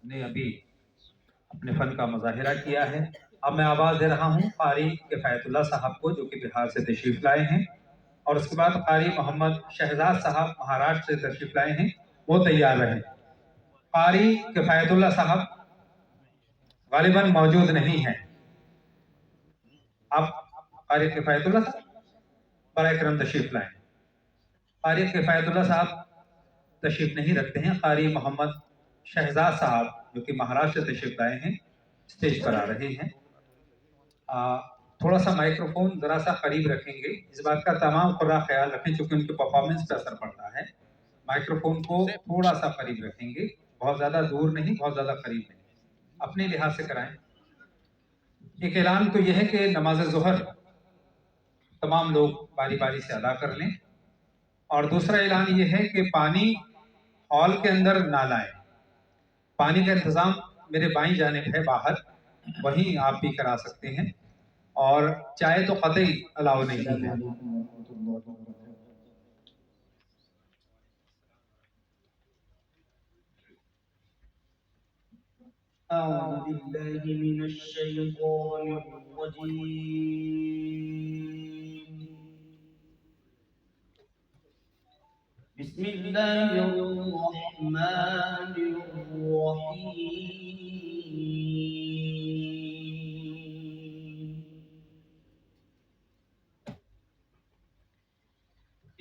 ने अभी अपने फन का मुजाहिरा किया है। अब मैं आवाज़ दे रहा हूँ क़ारी किफ़ायतुल्लाह साहब को, जो कि बिहार से तशरीफ़ लाए हैं, और उसके बाद क़ारी मोहम्मद शहजाद साहब महाराष्ट्र से तशरीफ़ लाए हैं, वो तैयार रहें। क़ारी किफ़ायतुल्लाह साहब गालिबन मौजूद नहीं है। आप क़ारी किफ़ायतुल्लाह साहब बराए करम तशरीफ़ लाएं। क़ारी किफ़ायतुल्लाह साहब तशरीफ़ नहीं रखते हैं। क़ारी मोहम्मद शहजाद साहब जो कि महाराष्ट्र से तशरीफ़ लाए हैं, स्टेज पर आ रहे हैं। थोड़ा सा माइक्रोफोन ज़रा सा करीब रखेंगे, इस बात का तमाम खुर्रा ख्याल रखें चूँकि उनके परफॉर्मेंस पे असर पड़ता है। माइक्रोफोन को थोड़ा सा करीब रखेंगे, बहुत ज़्यादा दूर नहीं, बहुत ज़्यादा करीब नहीं, अपने लिहाज से कराएं। एक ऐलान तो यह है कि नमाज ज़ोहर तमाम लोग बारी बारी से अदा कर लें, और दूसरा ऐलान यह है कि पानी हॉल के अंदर ना लाएं। पानी का इंतज़ाम मेरे बाईं जानिब है बाहर, वहीं आप भी करा सकते हैं, और चाय तो कतई अलाउ नहीं है। أعوذ بالله من الشيطان الرجيم. بسم الله الرحمن الرحيم.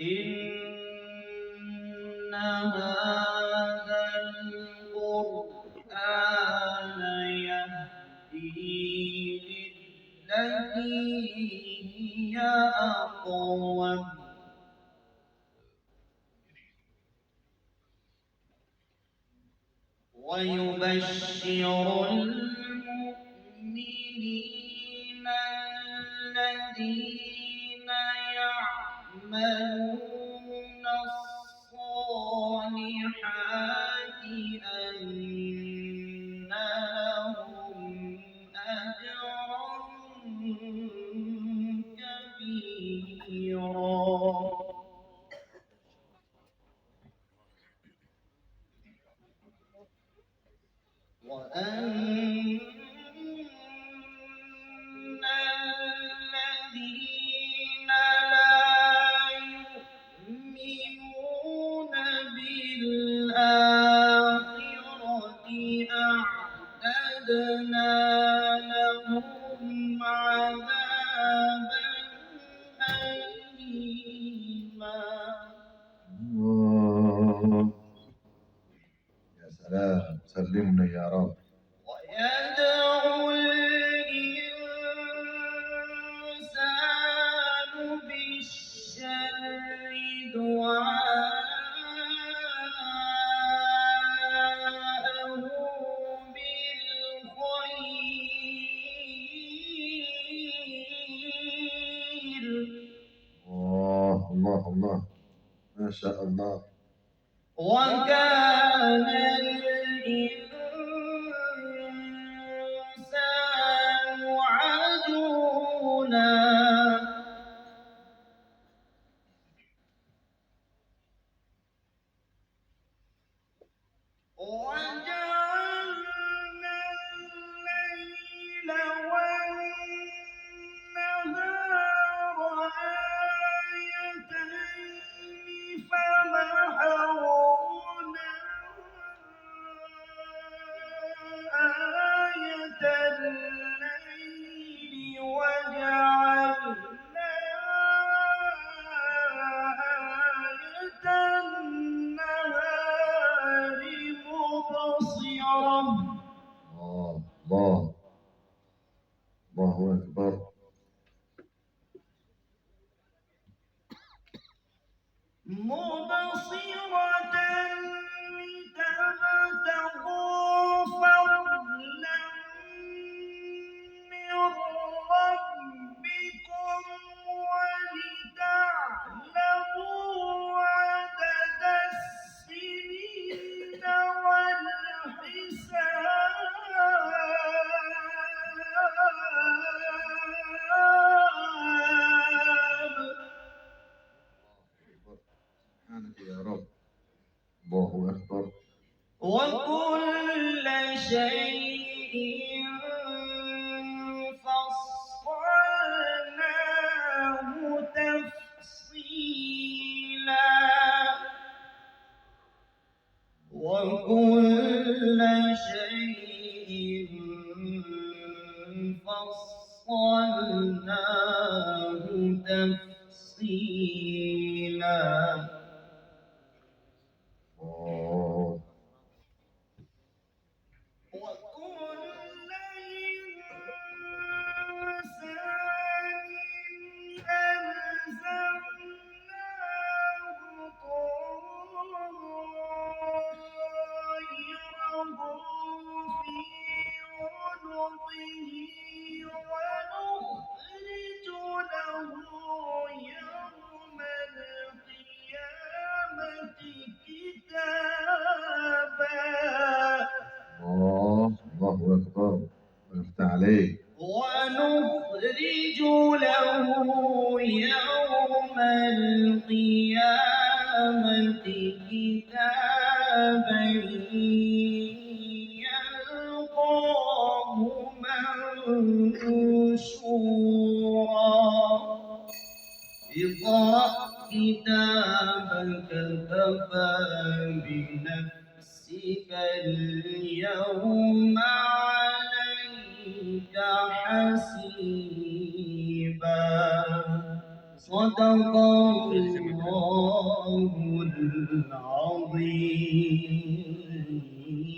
إن هذا القرآن يهدي للتي هي أقوم ويبشر المؤمنين الذين يعملون الصالحات أن لهم أجرا كبيرا. وأن الذين لا يؤمنون بالآخرة أعتدنا لهم عذابا أليما. يا سلام، سلمنا يا رب. ويدعو الإنسان بالشر دعاءه بالخير. الله الله، ما شاء الله. وكان الإنسان عجولا. وجعلنا الليل والنهار آيتين فمحونا آية الليل وجعلنا آية النهار مبصرة. الله الله أكبر. مبصرة لتبتغوا فضلا وكل شيء فصلناه تفصيلا وكل شيء فصلناه تفصيلا الله وكل إنسان ألزمناه طائره في عنقه ونخرج له يوم القيامة كتابا الله أكبر ويفتح عليك ونخرج له يوم القيامة كتابا يلقاه منشورا اقرأ كتابك كفى بنفسك اليوم عليك حسيبا صدق الله العظيم